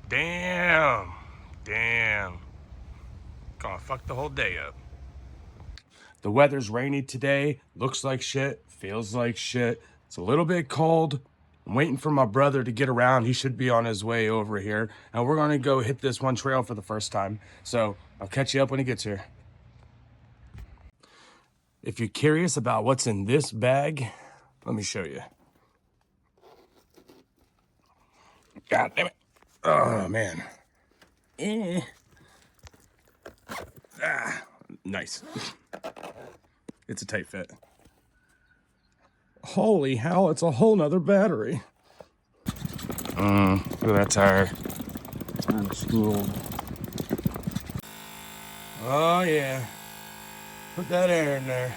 Damn. Damn. Gonna fuck the whole day up. The weather's rainy today. Looks like shit. Feels like shit. It's a little bit cold. I'm waiting for my brother to get around. He should be on his way over here. And we're gonna go hit this one trail for the first time. So I'll catch you up when he gets here. If you're curious about what's in this bag, let me show you. God damn it. Oh, man. Nice. It's a tight fit. Holy hell, it's a whole nother battery. Look at that tire. Turn school. Oh, yeah. Put that air in there.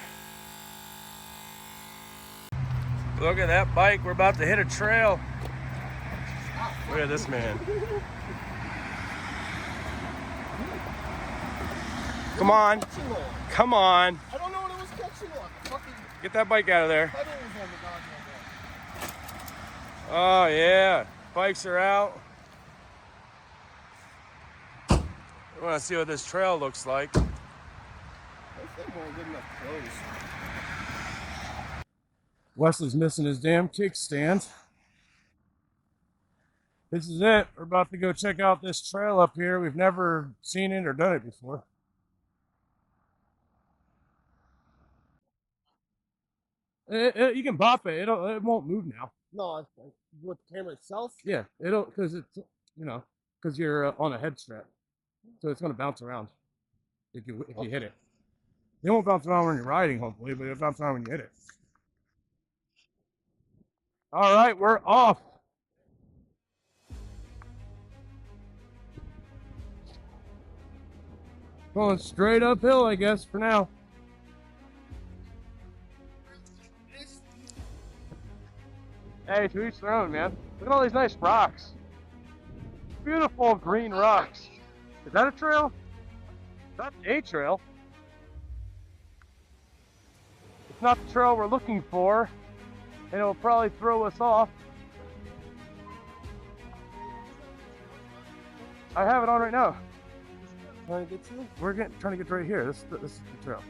Look at that bike. We're about to hit a trail. Look at this man. Come on. Come on. I don't know what it was catching on. Fucking Get that bike out of there. pedal was on the goddamn Oh, yeah. Bikes are out. We want to see what this trail looks like. wall. Those things weren't good enough clothes. Wesley's missing his damn kickstand. This is it. We're about to go check out this trail up here. We've never seen it or done it before. You can bop it. It won't move now. No, with the camera itself. Yeah, it'll because it's because you're on a head strap, so it's gonna bounce around if you hit it. It won't bounce around when you're riding, hopefully, but it'll bounce around when you hit it. All right, we're off. Going straight uphill, I guess, for now. Hey, to each their own, man. Look at all these nice rocks. Beautiful green rocks. Is that a trail? That's a trail. It's not the trail we're looking for, and it'll probably throw us off. I have it on right now. Trying to get to? We're trying to get right here. This is the trail.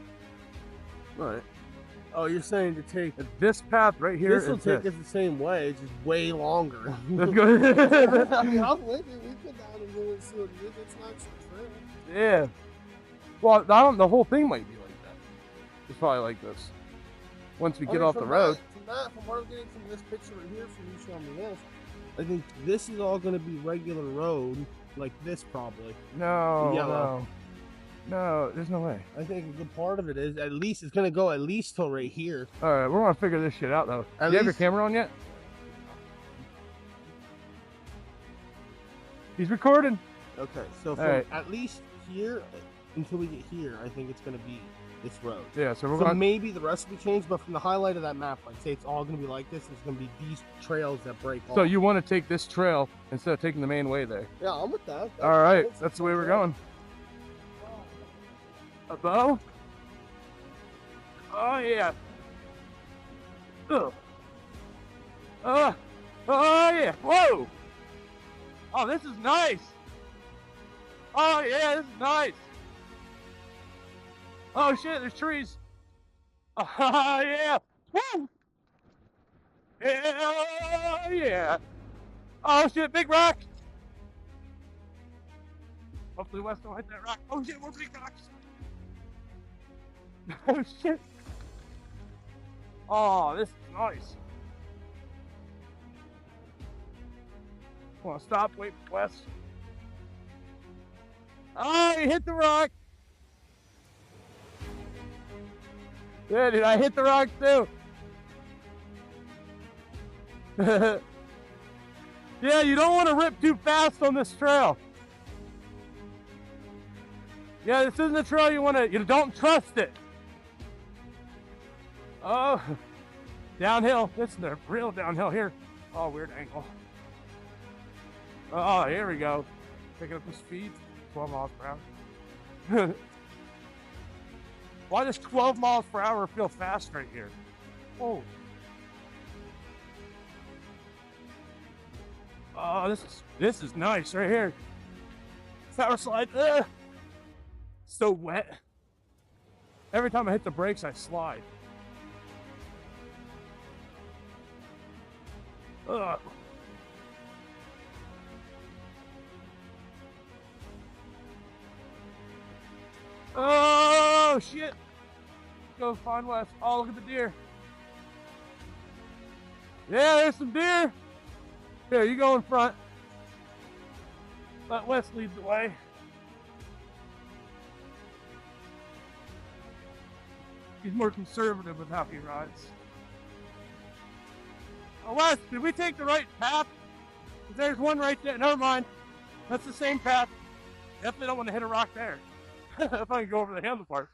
Right. Oh, you're saying to take This path right here. this will take us the same way, it's just way longer. Let's go. I mean, I'm with you. We could down and go and see what it is. It's not some trail. Yeah. Well, the whole thing might be like that. It's probably like this. Once we get off the road. From what I'm getting from this picture right here, from you showing me this, I think this is all going to be regular road, like this probably. No, there's no way. I think a good part of it is at least it's going to go at least till right here. All right, we're gonna figure this shit out though. Do you have your camera on yet? He's recording. Okay, so from at least here until we get here, I think it's going to be this road. Yeah, so we're So gonna maybe the rest will be changed, but from the highlight of that map, like say it's all going to be like this. It's going to be these trails that break off. So you want to take this trail instead of taking the main way there? Yeah, I'm with that. All right, that's the way we're going. A bow? Oh yeah. Ugh. Oh yeah. Whoa. Oh, this is nice. Oh yeah, this is nice. Oh shit, there's trees. Oh yeah. Woo. Hell yeah. Oh shit, big rock. Hopefully Wes don't hit that rock. Oh shit, more big rocks. Oh shit. Oh, this is nice. Come on, stop, wait for Wes. Oh, you hit the rock. Yeah, dude, I hit the rock too. Yeah, you don't want to rip too fast on this trail. Yeah, this isn't a trail you don't trust it. Oh, downhill. This is the real downhill here. Oh, weird angle. Oh, here we go. Picking up the speed, 12 miles per hour. Why does 12 miles per hour feel fast right here? Oh. Oh, this is nice right here. Power slide. So wet. Every time I hit the brakes, I slide. Ugh. Oh shit! Go find Wes. Oh, look at the deer. Yeah, there's some deer. Here, you go in front. Let Wes lead the way. He's more conservative with how he rides. Oh, Wes, did we take the right path? There's one right there. Never mind. That's the same path. Definitely don't want to hit a rock there. If I can go over the handlebar.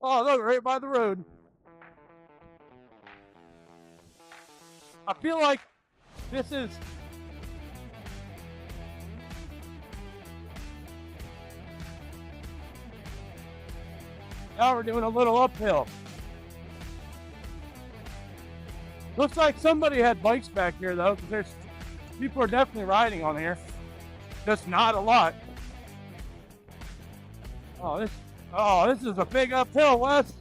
Oh, look, right by the road. I feel like this is... Now we're doing a little uphill. Looks like somebody had bikes back here though, because there's people are definitely riding on here. Just not a lot. Oh, this is a big uphill, Wes.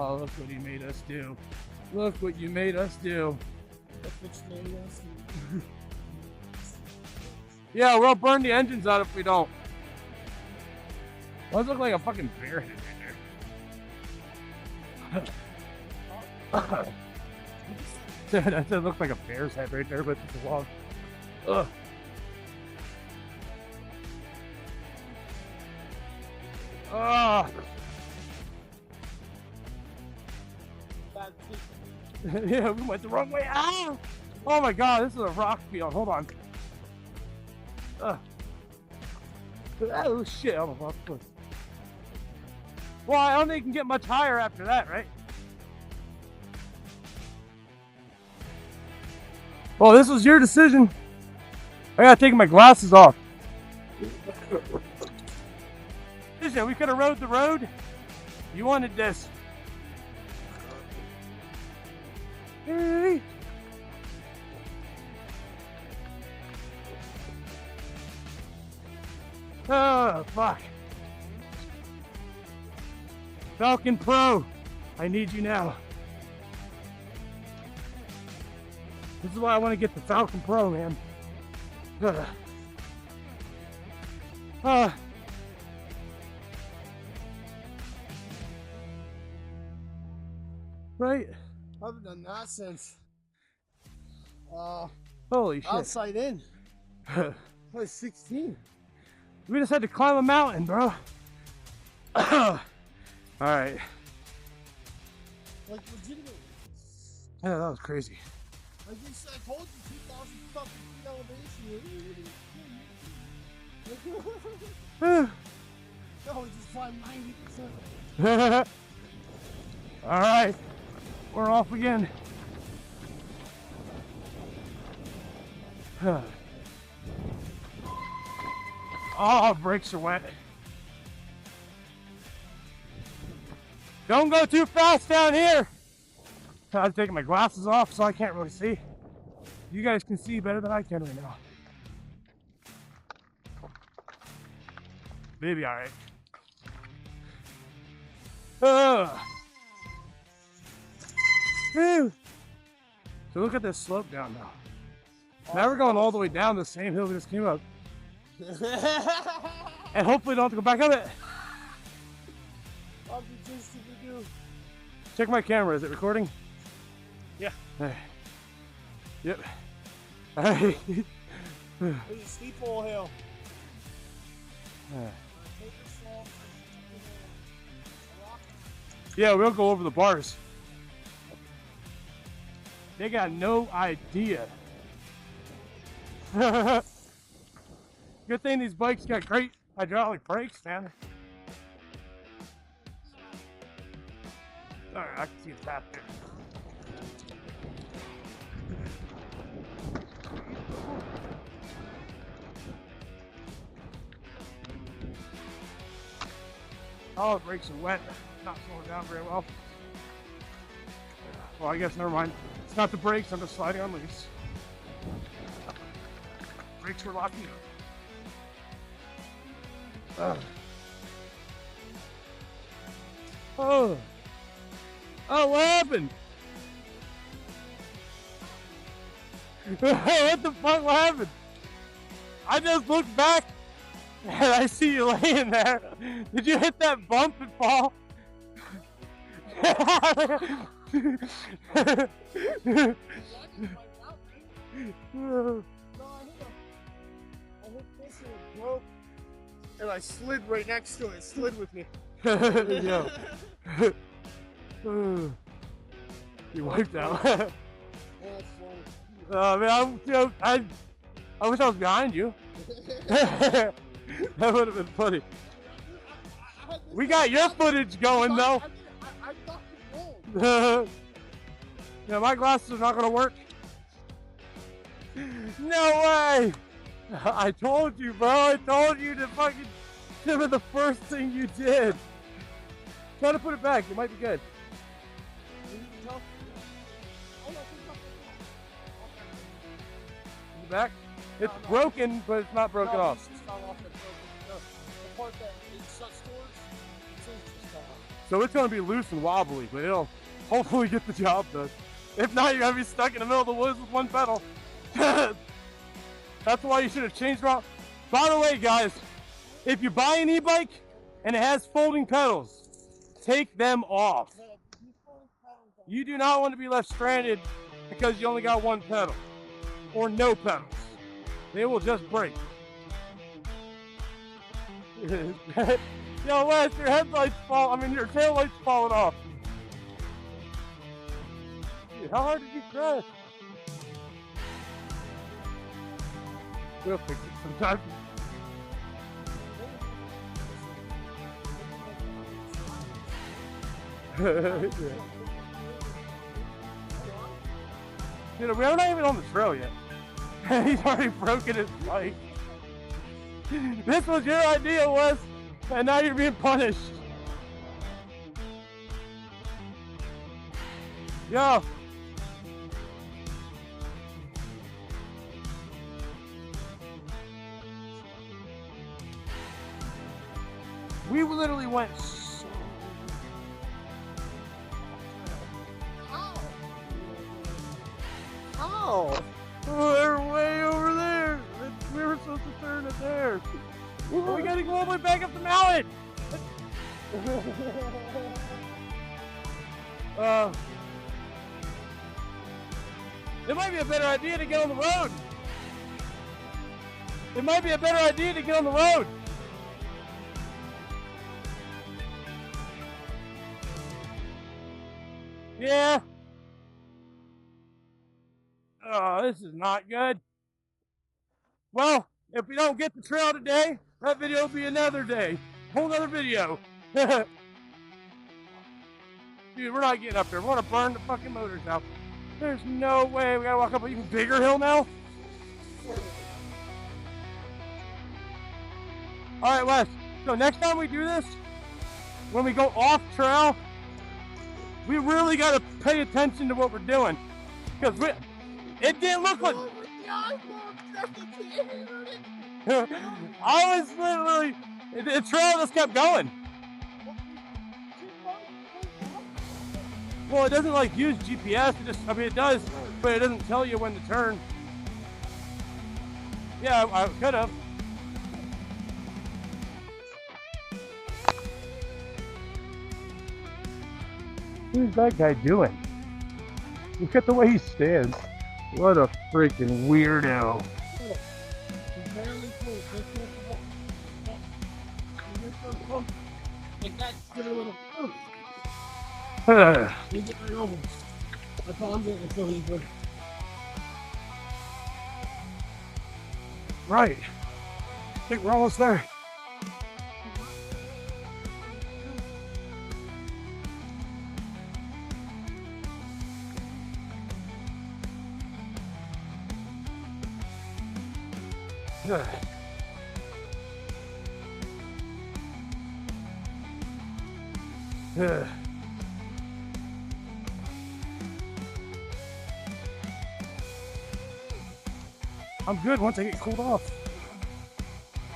Oh, look what he made us do. Look what you made us do. Yeah, we'll burn the engines out if we don't. Does look like a fucking bear head right there. That looks like a bear's head right there, but it's a log. Ugh. Ah. Yeah, we went the wrong way. Ow! Oh my god, this is a rock field. Hold on. Oh shit, I'm off the cliff. Well, I don't think you can get much higher after that, right? Well, this was your decision. I gotta take my glasses off. Listen, we could have rode the road. You wanted this. Oh, fuck. Falcon Pro, I need you now. This is why I want to get the Falcon Pro, man. Right? I haven't done that since Holy shit. outside in. I was 16. We just had to climb a mountain, bro. Alright. Like, legitimately. Yeah, that was crazy. Like I told you, 2,000 fucking feet elevation. No, we just climbed 90%. Alright. We're off again. Oh, brakes are wet. Don't go too fast down here. I'm taking my glasses off so I can't really see. You guys can see better than I can right now. Maybe alright. So look at this slope down now. Now we're going all the way down the same hill we just came up. And hopefully don't have to go back up it. I'll be just stupid do. Check my camera, is it recording? Yeah. Hey. Yep. Hey. There's a steep old hill. Yeah, we'll go over the bars. They got no idea. Good thing these bikes got great hydraulic brakes, man. Alright, I can see a tap there. Oh, the brakes are wet. not slowing down very well. Well, I guess never mind. It's not the brakes, I'm just sliding on loose. Brakes were locking up. Oh, what happened? What the fuck, what happened? I just looked back and I see you laying there. Did you hit that bump and fall? And I slid right next to it. It slid with me. Yeah. You wiped out. Man, I wish I was behind you. That would have been funny. We got your footage going though. I thought you rolled. Yeah, my glasses are not gonna work. No way! I told you, bro. I told you to fucking give it the first thing you did. Try to put it back. It might be good. Is it back? It's broken, but it's not broken off. The part that it shuts towards, it's off. So it's gonna be loose and wobbly, but it'll hopefully get the job done. If not, you're gonna be stuck in the middle of the woods with one pedal. That's why you should have changed around. By the way, guys, if you buy an e-bike and it has folding pedals, take them off. You do not want to be left stranded because you only got one pedal or no pedals. They will just break. Yo, Wes, your headlights your tail lights falling off. Dude, how hard did you crash? We'll fix it sometime. Dude, we're not even on the trail yet. He's already broken his bike. This was your idea, Wes, and now you're being punished. Yo. We literally went so... How? Oh, they're way over there. We were supposed to turn it there. We gotta go all the way back up the mountain. It might be a better idea to get on the road. It might be a better idea to get on the road. Yeah. Oh, this is not good. Well, if we don't get the trail today, that video will be another day. Whole nother video. Dude, we're not getting up there. We're gonna burn the fucking motors out. There's no way. We gotta walk up an even bigger hill now. Alright, Wes. So next time we do this, when we go off trail, we really gotta pay attention to what we're doing. Because it didn't look like... I was literally... The trail just kept going. Well, it doesn't like use GPS. It just, it does, but it doesn't tell you when to turn. Yeah, I could have. Who's that guy doing? Look at the way he stands. What a freaking weirdo. Right. I think we're almost there. Ugh. I'm good once I get cooled off.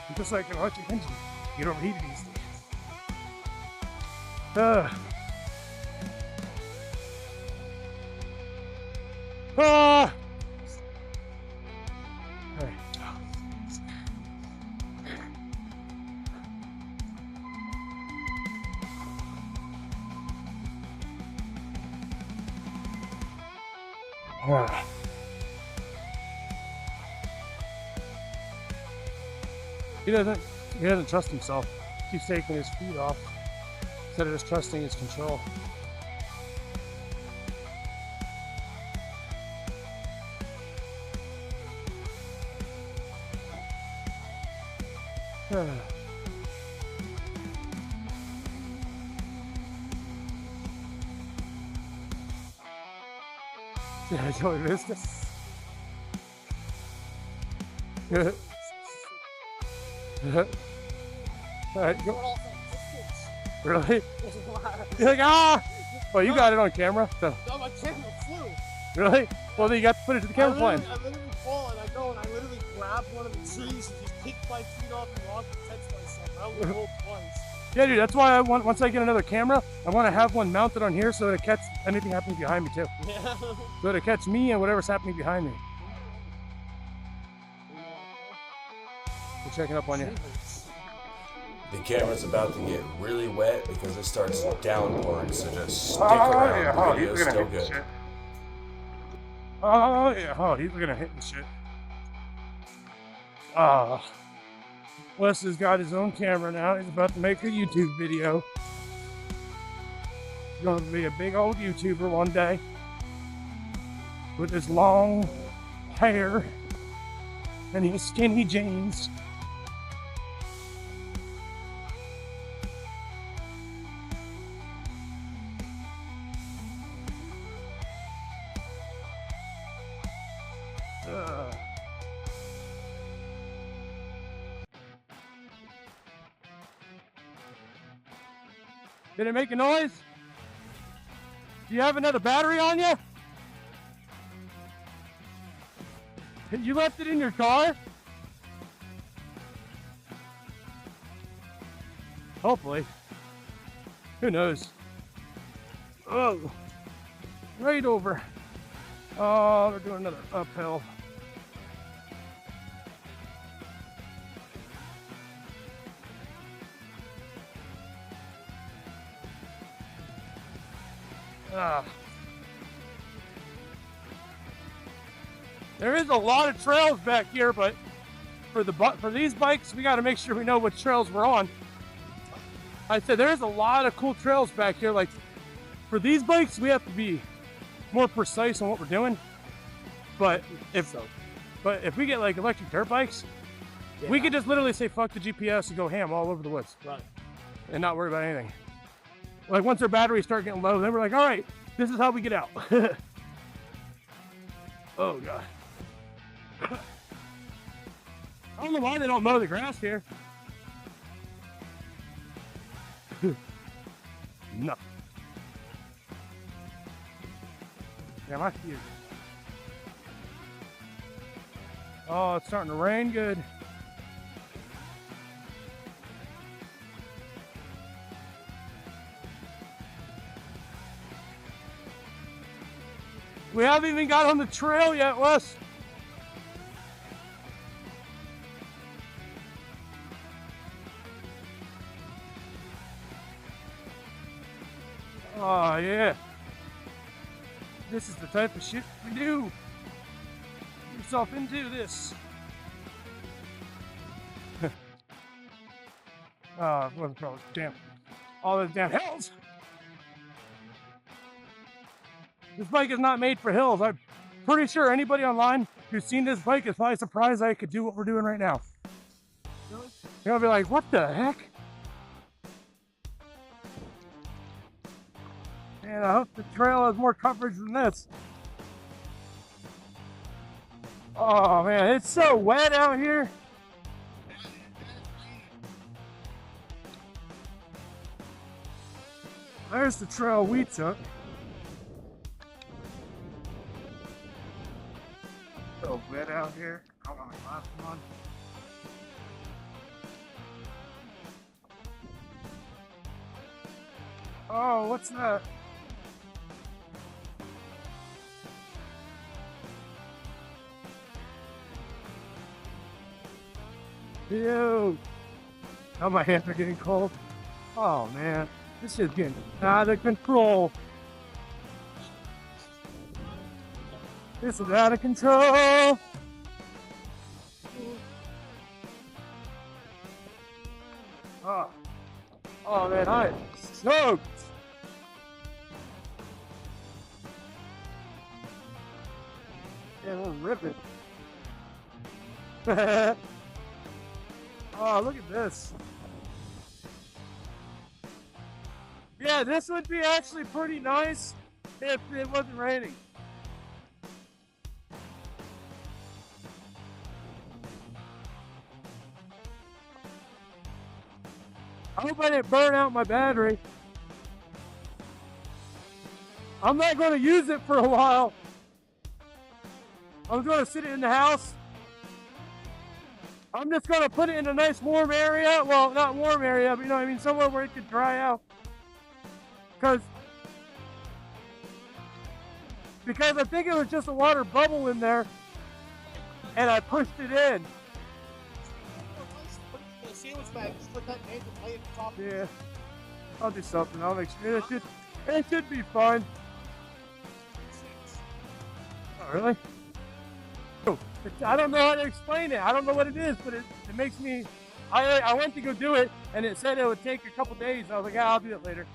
I'm just like an electric engine. Get overheated easily. All right. He doesn't trust himself. He keeps taking his feet off instead of just trusting his control. Yeah, Joey Vista. Alright, go. Really? You're like, ah! Well, you got it on camera, so. No, my camera flew. Really? Well, then you got to put it to the camera plan. I literally fall and I go and I literally grab one of the trees and just kick my feet off and walk and catch myself. I only rolled twice. Yeah, dude, that's why once I get another camera, I want to have one mounted on here so that it catch anything happening behind me too. Yeah. So that it catch me and whatever's happening behind me. We're checking up on you. The camera's about to get really wet because it starts downpouring, so just stick around. Yeah. The video's still good. Shit. Oh, yeah. Oh, he's gonna hit the shit. Wes has got his own camera now. He's about to make a YouTube video. He's gonna be a big old YouTuber one day. With his long hair and his skinny jeans. Did it make a noise? Do you have another battery on you? You left it in your car? Hopefully. Who knows? Oh, right over. Oh, they're doing another uphill. There is a lot of trails back here, but for these bikes, we got to make sure we know which trails we're on. I said there's a lot of cool trails back here. Like for these bikes, we have to be more precise on what we're doing. But if we get like electric dirt bikes, we could just literally say fuck the GPS and go ham all over the woods, Right. and not worry about anything. Like once our batteries start getting low, then we're like, all right, this is how we get out. Oh god. I don't know why they don't mow the grass here. No. Yeah, my feet. Oh, it's starting to rain good. We haven't even got on the trail yet, Wes. Oh, yeah. This is the type of shit we do. Get yourself into this. What's wrong? Damn. All those damn hills. This bike is not made for hills. I'm pretty sure anybody online who's seen this bike is probably surprised I could do what we're doing right now. Really? They're gonna be like, what the heck? And I hope the trail has more coverage than this. Oh man, it's so wet out here. There's the trail we took. So wet out here. I don't want my glasses on. Oh, what's that? Ew. Now my hands are getting cold. Oh man, this is getting out of control. This is out of control. Oh man, I'm soaked. Yeah, we're ripping. Oh, look at this. Yeah, this would be actually pretty nice if it wasn't raining. I hope I didn't burn out my battery. I'm not going to use it for a while. I'm going to sit it in the house. I'm just going to put it in a nice warm area. Well, not warm area, but you know what I mean, somewhere where it could dry out. Because I think it was just a water bubble in there, and I pushed it in. Yeah, I'll do something. I'll make sure it should be fine. Oh, really? I don't know how to explain it. I don't know what it is, but it makes me. I went to go do it, and it said it would take a couple days. I was like, yeah, I'll do it later.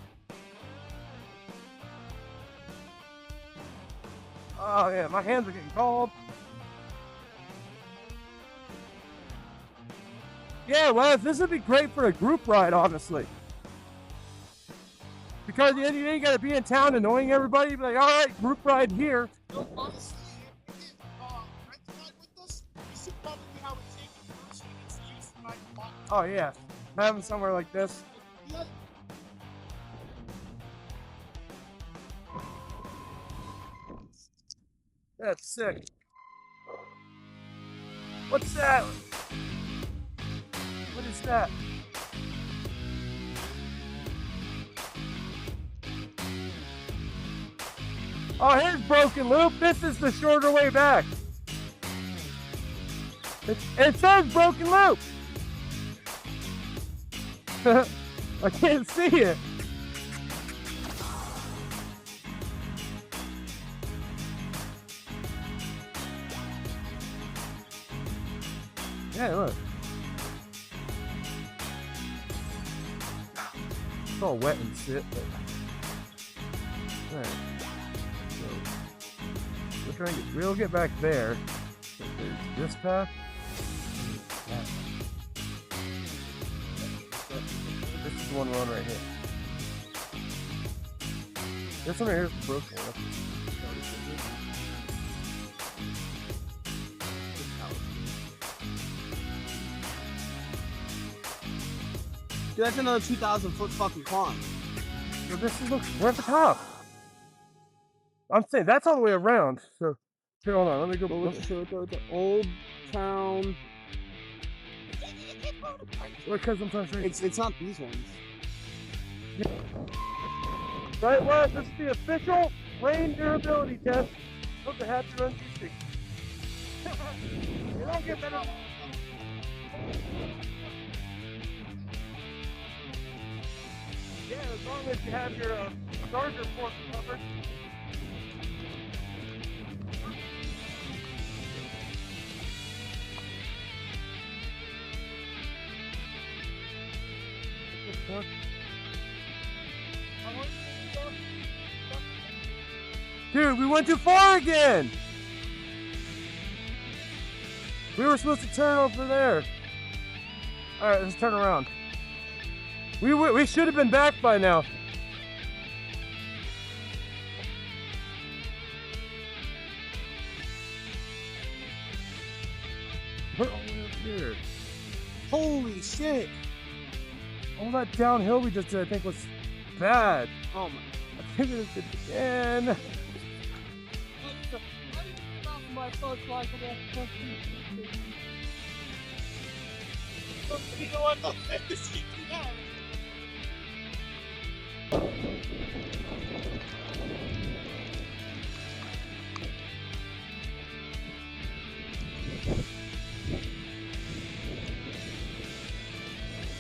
Oh yeah, my hands are getting cold. Yeah, well, this would be great for a group ride, honestly. Because you ain't got to be in town annoying everybody. Be like, all right, group ride here. No, honestly, if you did rent a ride with us, you should probably have a taken first and it's used to my box. Oh yeah, having somewhere like this. Yeah. That's sick. What's that? What is that? Oh, here's Broken Loop. This is the shorter way back. It says Broken Loop. I can't see it. Yeah, look. It's all wet and shit, but alright. So we're trying to we'll get back there. So there's this path. That path. This is the one we're on right here. This one right here is the broken one. Dude, that's another 2,000-foot fucking climb. So this is, look, we're at the top. I'm saying that's all the way around. So here, hold on, let me go. Let's show the old town. Because I'm trying to say It's not these ones. right, well, this is the official rain durability test of the Happy Run 260. You don't get better. Yeah, as long as you have your charger port covered. Dude, we went too far again! We were supposed to turn over there. Alright, let's turn around. We should have been back by now. We're all the way up here. Holy shit! All that downhill we just did, I think, was bad. Oh my. I think it's again. My thoughts like that. You know what?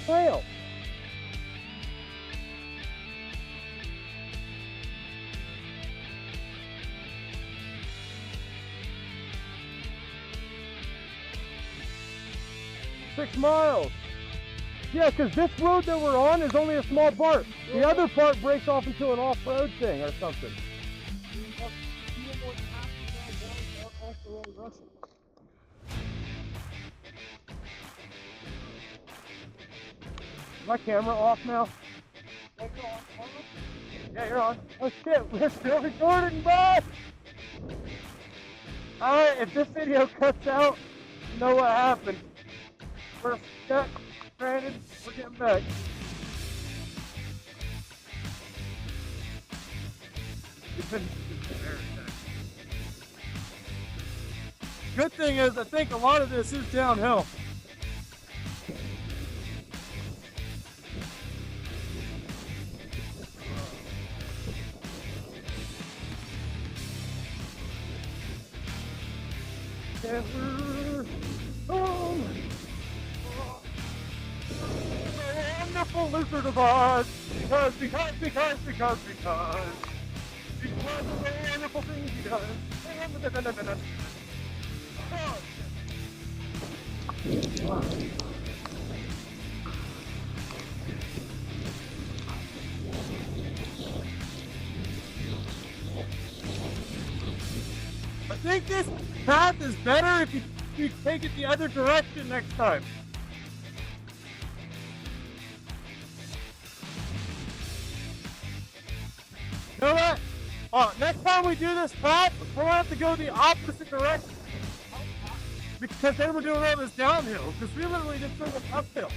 Fail. Six miles. Yeah, because this road that we're on is only a small part. The other part breaks off into an off-road thing or something. Is my camera off now? Yeah, you're on. Oh shit, we're still recording, bud! Alright, if this video cuts out, you know what happened. We're stuck, stranded, we're getting back. Good thing is, I think a lot of this is downhill. And we're home. Wonderful lizard of Oz. Because of the wonderful things he does. I think this path is better if you take it the other direction next time. You know what? Next time we do this path, we're gonna have to go the opposite direction. Because then we're doing all this downhill, because we literally just took an uphill.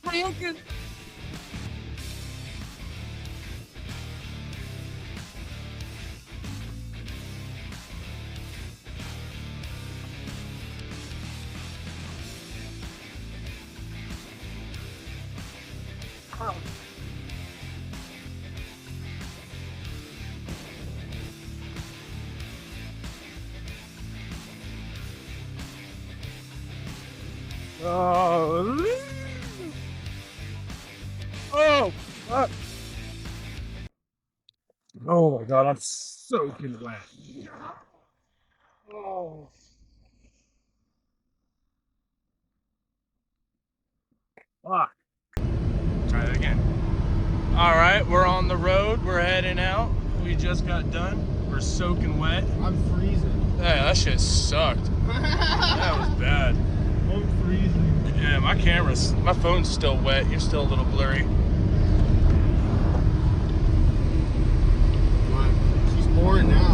Broken. Oh, fuck. Oh my god, I'm soaking wet. Oh. Fuck. Try that again. All right, we're on the road. We're heading out. We just got done. We're soaking wet. I'm freezing. Yeah, that shit sucked. That was bad. I'm freezing. Yeah, my phone's still wet. You're still a little blurry. She's pouring now.